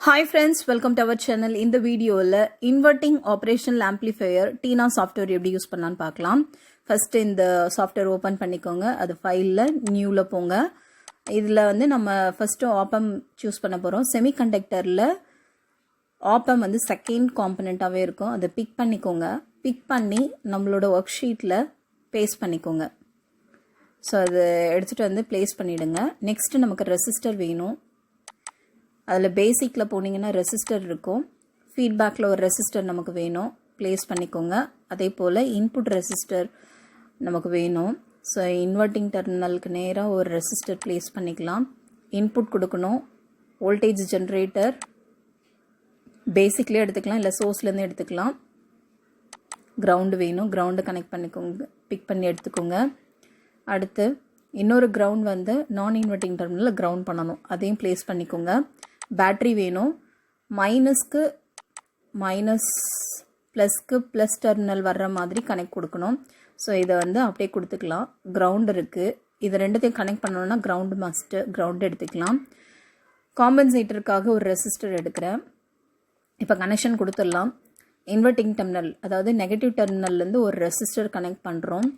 Hi friends, welcome to our channel. In the video, inverting operational amplifier TINA software எப்படி use பண்ணலான்னு பார்க்கலாம். First இந்த software open பண்ணிக்கோங்க. அது ஃபைல்ல நியூல போங்க. இதுல வந்து நம்ம first op-amp choose பண்ண போறோம். செமிகண்டக்டர்ல op-amp வந்து செகண்ட் காம்போனன்ட்டாவே இருக்கும். அதை பிக் பண்ணிக்கோங்க. பிக் பண்ணி நம்மளோட ஒர்க் ஷீட்ல பேஸ்ட் பண்ணிக்கோங்க. ஸோ அது எடுத்துட்டு வந்து பிளேஸ் பண்ணிடுங்க. நெக்ஸ்ட் நமக்கு ரெசிஸ்டர் வேணும். அதில் பேசிக்கில் போனீங்கன்னா ரெசிஸ்டர் இருக்கும். ஃபீட்பேக்கில் ஒரு ரெசிஸ்டர் நமக்கு வேணும், ப்ளேஸ் பண்ணிக்கோங்க. அதே போல் இன்புட் ரெசிஸ்டர் நமக்கு வேணும். ஸோ இன்வெர்ட்டிங் டெர்மினலுக்கு நேராக ஒரு ரெசிஸ்டர் ப்ளேஸ் பண்ணிக்கலாம். இன்புட் கொடுக்கணும். வோல்டேஜ் ஜென்ரேட்டர் பேசிக்லேயே எடுத்துக்கலாம், இல்லை சோர்ஸ்லேருந்து எடுத்துக்கலாம். கிரவுண்டு வேணும், கிரவுண்டு கனெக்ட் பண்ணிக்கோங்க, பிக் பண்ணி எடுத்துக்கோங்க. அடுத்து இன்னொரு கிரவுண்ட் வந்து நான் இன்வெர்ட்டிங் டெர்மினலில் கிரவுண்ட் பண்ணணும், அதையும் ப்ளேஸ் பண்ணிக்கோங்க. பேட்ரி வேணும். மைனஸ்க்கு மைனஸ், ப்ளஸ்க்கு ப்ளஸ் டெர்மினல் வர்ற மாதிரி கனெக்ட் கொடுக்கணும். ஸோ இதை வந்து அப்படியே கொடுத்துக்கலாம். கிரவுண்ட் இருக்குது, இது ரெண்டுத்தையும் கனெக்ட் பண்ணணும்னா கிரவுண்டு மஸ்ட்டு, கிரவுண்டு எடுத்துக்கலாம். காம்பன்சேட்டருக்காக ஒரு ரெசிஸ்டர் எடுக்கிறேன். இப்போ கனெக்ஷன் கொடுத்துடலாம். இன்வெர்ட்டிங் டெர்மினல், அதாவது நெகட்டிவ் டெர்மினல்லேருந்து ஒரு ரெசிஸ்டர் கனெக்ட் பண்ணுறோம்.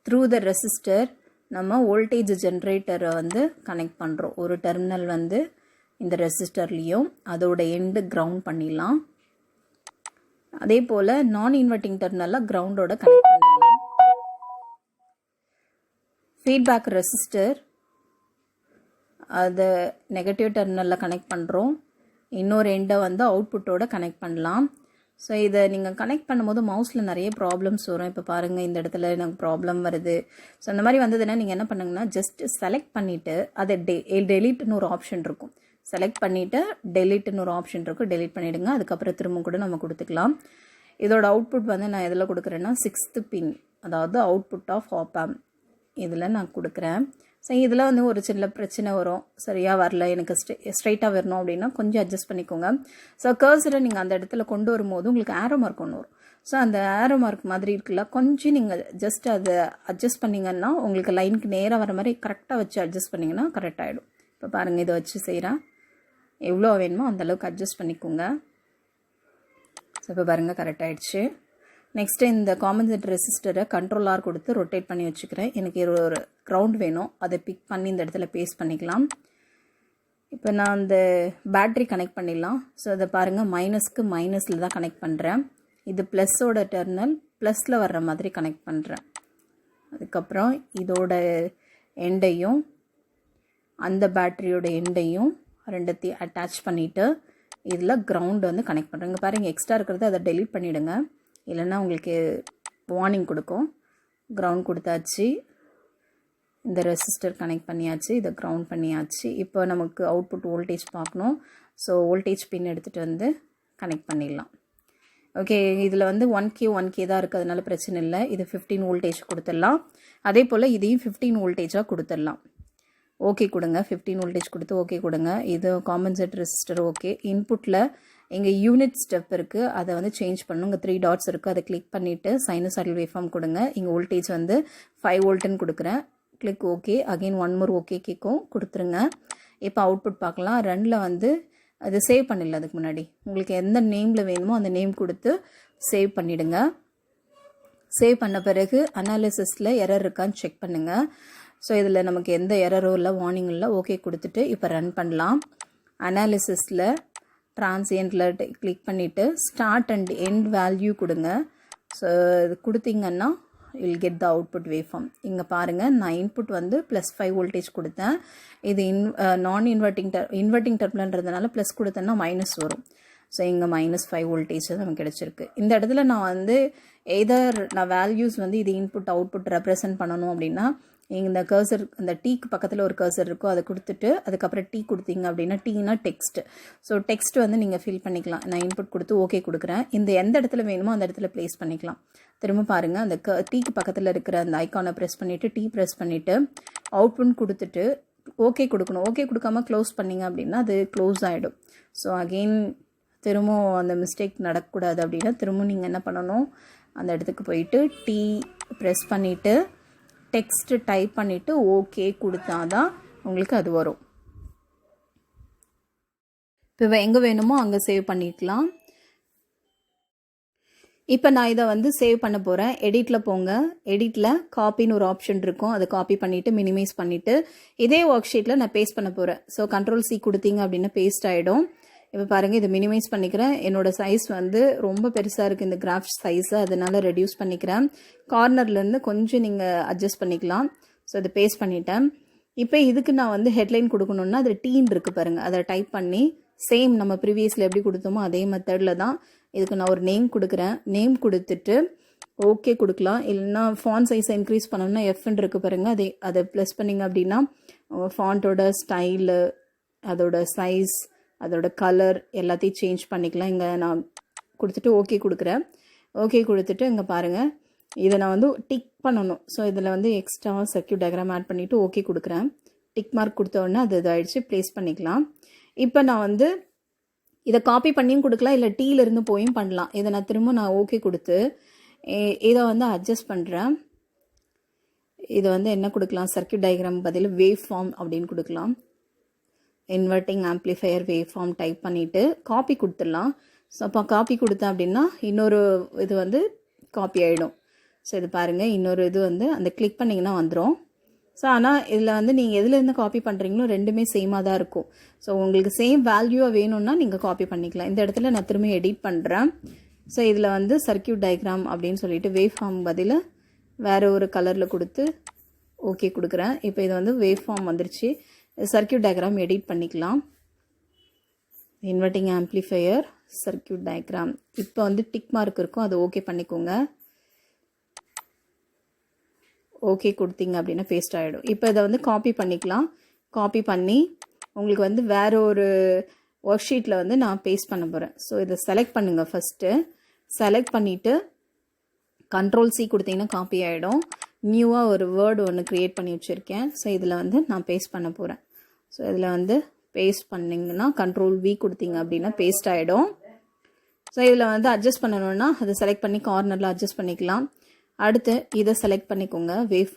த்ரூ த ரெசிஸ்டர் நம்ம வோல்டேஜ் ஜென்ரேட்டரை வந்து கனெக்ட் பண்ணுறோம். ஒரு டெர்மினல் வந்து இந்த ரெசிஸ்டர்லேயும் அதோட எண்டு கிரவுண்ட் பண்ணிடலாம். அதே போல் நான் இன்வெர்ட்டிங் டெர்மினலில் கிரவுண்டோட கனெக்ட் பண்ணிடலாம். ஃபீட்பேக் ரெசிஸ்டர் அதை நெகட்டிவ் டெர்மினலில் கனெக்ட் பண்ணுறோம். இன்னொரு எண்டை வந்து அவுட்புட்டோட கனெக்ட் பண்ணலாம். ஸோ இதை நீங்கள் கனெக்ட் பண்ணும்போது மவுஸில் நிறைய ப்ராப்ளம்ஸ் வரும். இப்போ பாருங்கள், இந்த இடத்துல எனக்கு ப்ராப்ளம் வருது. ஸோ அந்த மாதிரி வந்ததுன்னா நீங்கள் என்ன பண்ணுங்கன்னா, ஜஸ்ட் செலக்ட் பண்ணிவிட்டு அதை டெலீட்னு ஒரு ஆப்ஷன் இருக்கும். செலக்ட் பண்ணிவிட்டு டெலீட்னு ஒரு ஆப்ஷன் இருக்கும், டெலீட் பண்ணிவிடுங்க. அதுக்கப்புறம் திரும்ப கூட நம்ம கொடுத்துக்கலாம். இதோட அவுட்புட் வந்து நான் எதில் கொடுக்குறேன்னா 6th பின், அதாவது அவுட்புட் ஆஃப் op-amp இதில் நான் கொடுக்குறேன். ஸோ இதில் வந்து ஒரு சின்ன பிரச்சனை வரும், சரியாக வரல, எனக்கு ஸ்ட்ரைட்டாக வரணும் அப்படின்னா கொஞ்சம் அட்ஜஸ்ட் பண்ணிக்கோங்க. ஸோ கர்சரை நீங்கள் அந்த இடத்துல கொண்டு வரும்போது உங்களுக்கு ஆரோ மார்க் ஒன்று வரும். ஸோ அந்த ஆரோ மார்க் மாதிரி இருக்குல்ல, கொஞ்சம் நீங்கள் ஜஸ்ட் அதை அட்ஜஸ்ட் பண்ணிங்கன்னா உங்களுக்கு லைனுக்கு நேராக வர மாதிரி கரெக்டாக வச்சு அட்ஜஸ்ட் பண்ணிங்கன்னா கரெக்ட் ஆகிடும். இப்போ பாருங்கள், இதை வச்சு செய்கிறேன். எவ்வளோ வேணுமோ அந்தளவுக்கு அட்ஜஸ்ட் பண்ணிக்கோங்க. ஸோ இப்போ பாருங்கள், கரெக்ட் ஆகிடுச்சு. நெக்ஸ்ட்டு இந்த காம்பன்சேட்டர் ரெசிஸ்டரை கண்ட்ரோல் ஆர் கொடுத்து ரொட்டேட் பண்ணி வச்சுக்கிறேன். எனக்கு ஒரு கிரவுண்ட் வேணும், அதை பிக் பண்ணி இந்த இடத்துல பேஸ்ட் பண்ணிக்கலாம். இப்போ நான் அந்த பேட்ரி கனெக்ட் பண்ணிடலாம். ஸோ அதை பாருங்கள், மைனஸ்க்கு மைனஸில் தான் கனெக்ட் பண்ணுறேன். இது ப்ளஸ்ஸோட டெர்மினல் ப்ளஸில் வர்ற மாதிரி கனெக்ட் பண்ணுறேன். அதுக்கப்புறம் இதோட எண்டையும் அந்த பேட்டரியோட எண்டையும் ரெண்டுத்தையும் அட்டாச் பண்ணிவிட்டு இதில் கிரவுண்டு வந்து கனெக்ட் பண்ணுறேன். இங்கே பாருங்கள், எக்ஸ்ட்ரா இருக்கிறத அதை டெலீட் பண்ணிவிடுங்க, இல்லைன்னா உங்களுக்கு வார்னிங் கொடுக்கும். கிரவுண்ட் கொடுத்தாச்சு, இந்த ரெசிஸ்டர் கனெக்ட் பண்ணியாச்சு, இதை கிரவுண்ட் பண்ணியாச்சு. இப்போ நமக்கு அவுட்புட் வோல்டேஜ் பார்க்கணும். ஸோ வோல்டேஜ் பின் எடுத்துகிட்டு வந்து கனெக்ட் பண்ணிடலாம். ஓகே, இதில் வந்து 1K தான் இருக்குது, அதனால பிரச்சனை இல்லை. இது 15 வோல்டேஜ் கொடுத்துடலாம். அதே போல் இதையும் 15 வோல்டேஜாக கொடுத்துடலாம். ஓகே கொடுங்க, 15 வோல்டேஜ் கொடுத்து ஓகே கொடுங்க. இது காம்பன்சேட்டர் ரெசிஸ்டர் ஓகே. இன்புட்டில் இங்கே யூனிட் ஸ்டெப் இருக்குது, அதை வந்து சேஞ்ச் பண்ணணும். இங்கே 3 டாட்ஸ் இருக்குது, அதை கிளிக் பண்ணிவிட்டு சைனசாய்டல் வேவ்ஃபார்ம் கொடுங்க. இங்கே வோல்டேஜ் வந்து 5 வோல்ட்டுன்னு கொடுக்குறேன். Click okay. Again 1 more okay கேட்கும், கொடுத்துருங்க. இப்போ அவுட்புட் பார்க்கலாம். ரனில் வந்து அது சேவ் பண்ணிடல. அதுக்கு முன்னாடி உங்களுக்கு எந்த நேமில் வேணுமோ அந்த நேம் கொடுத்து சேவ் பண்ணிவிடுங்க. சேவ் பண்ண பிறகு அனாலிசிஸில் எரர் இருக்கான்னு செக் பண்ணுங்கள். ஸோ இதில் நமக்கு எந்த எரரும் இல்லை, வார்னிங் இல்லை. ஓகே கொடுத்துட்டு இப்போ ரன் பண்ணலாம். அனாலிசிஸில் டிரான்சியன்ட்டில் கிளிக் பண்ணிவிட்டு ஸ்டார்ட் அண்ட் எண்ட் வேல்யூ கொடுங்க. ஸோ இது கொடுத்தீங்கன்னா will get the output waveform. இங்கே பாருங்கள், நான் இன்புட் வந்து +5 வோல்டேஜ் கொடுத்தேன். இது நான் இன்வெர்ட்டிங் டெர்மினல்ன்றதுனால ப்ளஸ் கொடுத்தேன்னா மைனஸ் வரும். ஸோ இங்கே -5 வோல்டேஜ் தான் நமக்கு கிடச்சிருக்கு. இந்த இடத்துல நான் வந்து எதர் நான் வேல்யூஸ் வந்து இது இன்புட் அவுட்புட் ரெப்ரசன்ட் பண்ணணும் அப்படின்னா இந்த கர்சர், இந்த டீக்கு பக்கத்தில் ஒரு கர்சர் இருக்கும், அதை கொடுத்துட்டு அதுக்கப்புறம் டீ கொடுத்தீங்க அப்படின்னா டீனா டெக்ஸ்ட். ஸோ டெக்ஸ்ட் வந்து நீங்கள் ஃபில் பண்ணிக்கலாம். நான் இன்புட் கொடுத்து ஓகே கொடுக்குறேன். இந்த எந்த இடத்துல வேணுமோ அந்த இடத்துல ப்ளேஸ் பண்ணிக்கலாம். திரும்ப பாருங்கள், அந்த டீக்கு பக்கத்தில் இருக்கிற அந்த ஐக்கானை ப்ரெஸ் பண்ணிவிட்டு டீ ப்ரெஸ் பண்ணிவிட்டு அவுட்புட் கொடுத்துட்டு ஓகே கொடுக்கணும். ஓகே கொடுக்காம க்ளோஸ் பண்ணிங்க அப்படின்னா அது க்ளோஸ் ஆகிடும். ஸோ அகெயின் திரும்பவும் அந்த மிஸ்டேக் நடக்கக்கூடாது அப்படின்னா திரும்பவும் நீங்கள் என்ன பண்ணணும், அந்த இடத்துக்கு போயிட்டு டீ ப்ரெஸ் பண்ணிவிட்டு டெக்ஸ்ட் டைப் பண்ணிவிட்டு ஓகே கொடுத்தா தான் உங்களுக்கு அது வரும். இப்போ எங்கே வேணுமோ அங்கே சேவ் பண்ணிக்கலாம். இப்போ நான் இதை வந்து சேவ் பண்ண போகிறேன். எடிட்டில் போங்க. எடிட்டில் காப்பின்னு ஒரு ஆப்ஷன் இருக்கும். அதை காப்பி பண்ணிவிட்டு மினிமைஸ் பண்ணிவிட்டு இதே ஒர்க் ஷீட்டில் நான் பேஸ்ட் பண்ண போகிறேன். ஸோ Ctrl+C கொடுத்தீங்க அப்படின்னா பேஸ்ட் ஆகிடும். இப்போ பாருங்கள், இதை மினிமைஸ் பண்ணிக்கிறேன். என்னோடய சைஸ் வந்து ரொம்ப பெருசாக இருக்குது இந்த கிராஃப் சைஸு, அதனால் ரெடியூஸ் பண்ணிக்கிறேன். கார்னர்லேருந்து கொஞ்சம் நீங்கள் அட்ஜஸ்ட் பண்ணிக்கலாம். ஸோ இதை பேஸ்ட் பண்ணிட்டேன். இப்போ இதுக்கு நான் வந்து ஹெட்லைன் கொடுக்கணுன்னா அது டீன் இருக்குது பாருங்கள், அதை டைப் பண்ணி சேம் நம்ம ப்ரீவியஸில் எப்படி கொடுத்தோமோ அதே மெத்தடில் தான் இதுக்கு நான் ஒரு நேம் கொடுக்குறேன். நேம் கொடுத்துட்டு ஓகே கொடுக்கலாம். இல்லைன்னா ஃபாண்ட் சைஸை இன்க்ரீஸ் பண்ணணும்னா எஃப்ன்னு இருக்குது பாருங்கள், அதை ப்ளஸ் பண்ணிங்க அப்படின்னா ஃபாண்ட்டோட ஸ்டைலு, அதோட சைஸ், அதோட கலர் எல்லாத்தையும் சேஞ்ச் பண்ணிக்கலாம். இங்கே நான் கொடுத்துட்டு ஓகே கொடுக்குறேன். ஓகே கொடுத்துட்டு இங்கே பாருங்கள், இதை நான் வந்து டிக் பண்ணணும். ஸோ இதில் வந்து எக்ஸ்ட்ரா சர்க்யூட் டயக்ராம் ஆட் பண்ணிவிட்டு ஓகே கொடுக்குறேன். டிக் மார்க் கொடுத்த உடனே அது இதாகிடுச்சு, ப்ளேஸ் பண்ணிக்கலாம். இப்போ நான் வந்து இதை காப்பி பண்ணியும் கொடுக்கலாம், இல்லை டீலேருந்து போயும் பண்ணலாம். இதை நான் திரும்ப ஓகே கொடுத்து இதை வந்து அட்ஜஸ்ட் பண்ணுறேன். இதை வந்து என்ன கொடுக்கலாம், சர்க்யூட் டயக்ராம் பதில் வேவ் ஃபார்ம் அப்படின்னு கொடுக்கலாம். Inverting amplifier wave form type பண்ணிவிட்டு காப்பி கொடுத்துடலாம். ஸோ அப்போ காப்பி கொடுத்தேன் அப்படின்னா இன்னொரு இது வந்து காப்பி ஆகிடும். ஸோ இது பாருங்கள், இன்னொரு இது வந்து அந்த கிளிக் பண்ணிங்கன்னா வந்துடும். ஸோ ஆனால் இதில் வந்து நீங்கள் எதுலேருந்து காப்பி பண்ணுறீங்களோ ரெண்டுமே சேமாக தான் இருக்கும். ஸோ உங்களுக்கு சேம் வேல்யூவாக வேணும்னா நீங்கள் காப்பி பண்ணிக்கலாம். இந்த இடத்துல நான் திரும்ப எடிட் பண்ணுறேன். ஸோ இதில் வந்து சர்க்யூட் டயக்ராம் அப்படின்னு சொல்லிட்டு வேவ் ஃபார்ம் பதில் வேறு ஒரு கலரில் கொடுத்து ஓகே கொடுக்குறேன். இப்போ இது வந்து வேவ் ஃபார்ம் வந்துருச்சு. சர்க்யூட் டயக்ராம் எடிட் பண்ணிக்கலாம். இன்வெர்ட்டிங் ஆம்ப்ளிஃபையர் சர்க்யூட் டயக்ராம் இப்போ வந்து டிக் மார்க் இருக்கும், அது ஓகே பண்ணிக்கோங்க. ஓகே கொடுத்தீங்க அப்படின்னா பேஸ்ட் ஆகிடும். இப்போ இதை வந்து காப்பி பண்ணிக்கலாம். காப்பி பண்ணி உங்களுக்கு வந்து வேறு ஒரு ஒர்க் ஷீட்டில் வந்து நான் பேஸ்ட் பண்ண போகிறேன். ஸோ இதை செலக்ட் பண்ணுங்கள். ஃபஸ்ட்டு செலக்ட் பண்ணிவிட்டு Ctrl+C கொடுத்தீங்கன்னா காப்பி ஆகிடும். நியூவாக ஒரு வேர்டு ஒன்று க்ரியேட் பண்ணி வச்சுருக்கேன். ஸோ இதில் வந்து நான் பேஸ்ட் பண்ண போகிறேன். ஸோ இதில் வந்து பேஸ்ட் பண்ணிங்கன்னா Ctrl+V கொடுத்தீங்க அப்படின்னா பேஸ்ட் ஆகிடும். ஸோ இதில் வந்து அட்ஜஸ்ட் பண்ணணுன்னா அதை செலக்ட் பண்ணி கார்னரில் அட்ஜஸ்ட் பண்ணிக்கலாம். அடுத்து இதை செலக்ட் பண்ணிக்கோங்க, வேவ்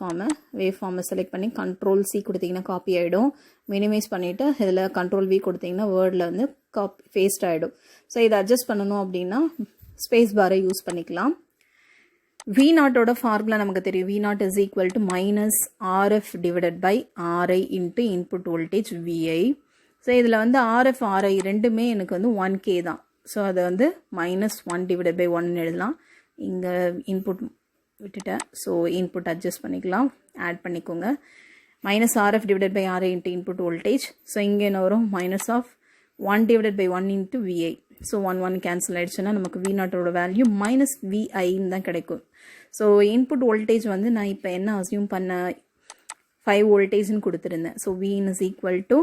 ஃபார்மை செலக்ட் பண்ணி Ctrl+C கொடுத்தீங்கன்னா காப்பி ஆகிடும். மினிமைஸ் பண்ணிவிட்டு இதில் Ctrl+V கொடுத்தீங்கன்னா வேர்டில் வந்து பேஸ்ட் ஆகிடும். ஸோ இதை அட்ஜஸ்ட் பண்ணணும் அப்படின்னா ஸ்பேஸ் பாரை யூஸ் பண்ணிக்கலாம். V0ஓட ஃபார்முலா நமக்கு தெரியும். V0 is equal to -RF divided by RI into input voltage VI. So இதில் வந்து RF RI ரெண்டுமே எனக்கு வந்து 1K தான். ஸோ அதை வந்து -1 divided by 1 எழுதலாம். இங்கே இன்புட் விட்டுட்டேன். ஸோ இன்புட் அட்ஜஸ்ட் பண்ணிக்கலாம், ஆட் பண்ணிக்கோங்க. -RF divided by RI into input voltage. So இங்கே என்ன வரும், -1 divided by 1 into VI. So 1 cancel ஆகிடுச்சுன்னா நமக்கு V0ஓட வேல்யூ -VIன்னு தான் கிடைக்கும். ஸோ இன்புட் வோல்டேஜ் வந்து நான் இப்போ என்ன அசியூம் பண்ண 5 வோல்டேஜ்னு கொடுத்துருந்தேன். So Vin is equal to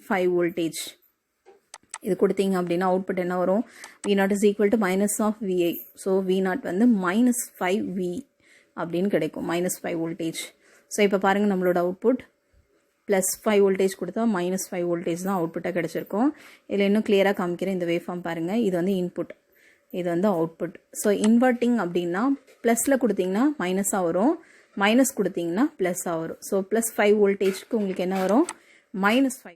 5 voltage இது கொடுத்தீங்க அப்படின்னா அவுட்புட் என்ன வரும், V0 is equal to -VI. So V0 வந்து -5V அப்படின்னு கிடைக்கும், -5 வோல்டேஜ். ஸோ இப்போ பாருங்கள் நம்மளோட அவுட்புட் +5 வோல்டேஜ் கொடுத்தா -5 வோல்டேஜ் தான் அவுட்புட்டாக கிடச்சிருக்கும். இதில் இன்னும் கிளியராக காமிக்கிறேன். இந்த வேவ் ஃபார்ம் பாருங்கள், இது வந்து இன்புட், இது வந்து அவுட்புட். ஸோ இன்வெர்ட்டிங் அப்படின்னா ப்ளஸில் கொடுத்தீங்கன்னா மைனஸாக வரும், மைனஸ் கொடுத்தீங்கன்னா ப்ளஸ்ஸாக வரும். ஸோ +5 வோல்டேஜ்க்கு உங்களுக்கு என்ன வரும், -5.